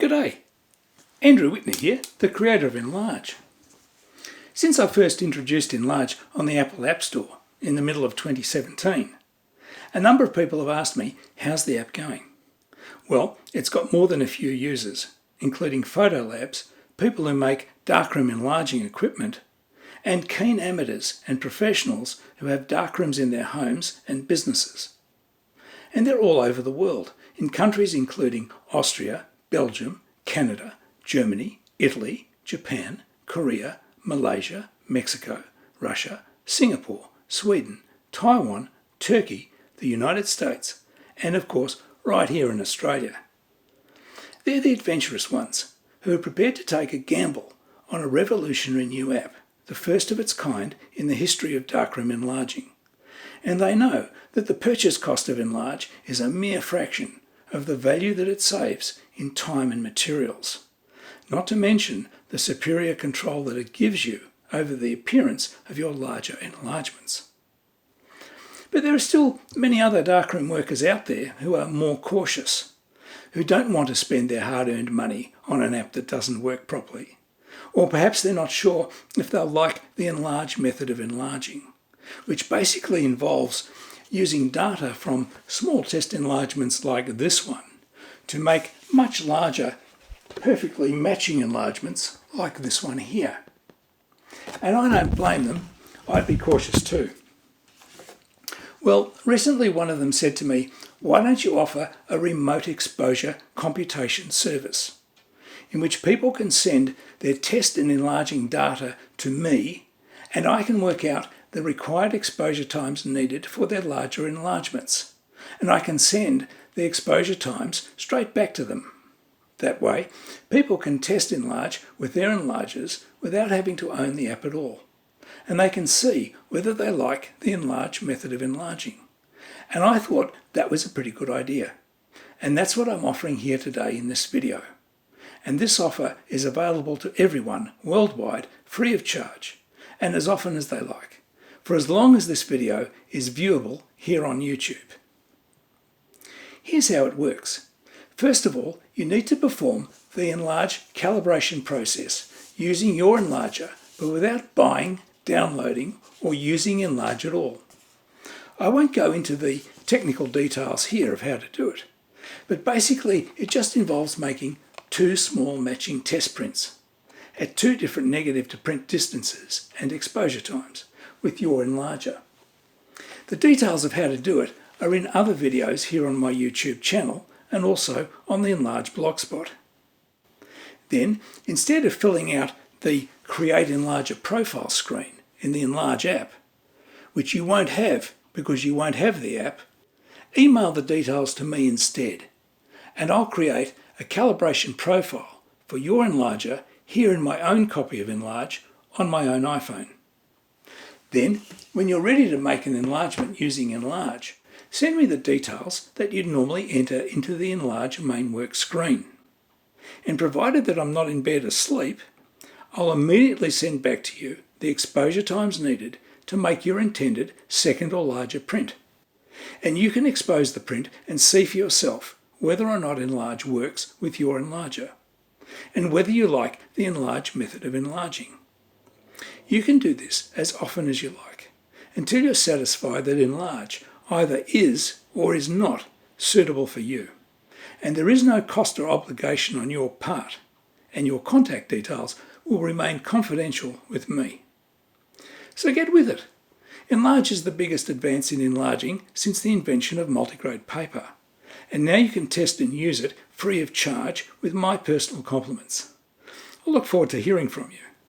G'day, Andrew Whitney here, the creator of enLARGE. Since I first introduced enLARGE on the Apple App Store in the middle of 2017, a number of people have asked me, how's the app going? Well, it's got more than a few users, including photo labs, people who make darkroom enlarging equipment, and keen amateurs and professionals who have darkrooms in their homes and businesses. And they're all over the world, in countries including Austria, Belgium, Canada, Germany, Italy, Japan, Korea, Malaysia, Mexico, Russia, Singapore, Sweden, Taiwan, Turkey, the United States, and of course right here in Australia. They're the adventurous ones who are prepared to take a gamble on a revolutionary new app, the first of its kind in the history of darkroom enlarging. And they know that the purchase cost of enLARGE is a mere fraction of the value that it saves in time and materials, not to mention the superior control that it gives you over the appearance of your larger enlargements. But there are still many other darkroom workers out there who are more cautious, who don't want to spend their hard-earned money on an app that doesn't work properly, or perhaps they're not sure if they'll like the enLARGE method of enlarging, which basically involves using data from small test enlargements like this one to make much larger, perfectly matching enlargements like this one here. And I don't blame them, I'd be cautious too. Well, recently one of them said to me, why don't you offer a remote exposure computation service in which people can send their test and enlarging data to me and I can work out the required exposure times needed for their larger enlargements. And I can send the exposure times straight back to them. That way, people can test enLARGE with their enlargers without having to own the app at all. And they can see whether they like the enLARGE method of enlarging. And I thought that was a pretty good idea. And that's what I'm offering here today in this video. And this offer is available to everyone worldwide, free of charge, and as often as they like, for as long as this video is viewable here on YouTube. Here's how it works. First of all, you need to perform the enLARGE calibration process using your enlarger, but without buying, downloading, or using enLARGE at all. I won't go into the technical details here of how to do it, but basically it just involves making two small matching test prints at two different negative to print distances and exposure times with your enlarger. The details of how to do it are in other videos here on my YouTube channel and also on the enLARGE blogspot. Then, instead of filling out the Create Enlarger profile screen in the enLARGE app, which you won't have because you won't have the app, email the details to me instead, and I'll create a calibration profile for your enlarger here in my own copy of enLARGE on my own iPhone. Then, when you're ready to make an enlargement using enLARGE, send me the details that you'd normally enter into the enLARGE main work screen. And provided that I'm not in bed asleep, I'll immediately send back to you the exposure times needed to make your intended second or larger print. And you can expose the print and see for yourself whether or not enLARGE works with your enlarger, and whether you like the enLARGE method of enlarging. You can do this as often as you like, until you're satisfied that enLARGE either is or is not suitable for you, and there is no cost or obligation on your part, and your contact details will remain confidential with me. So get with it. enLARGE is the biggest advance in enlarging since the invention of multigrade paper, and now you can test and use it free of charge with my personal compliments. I look forward to hearing from you.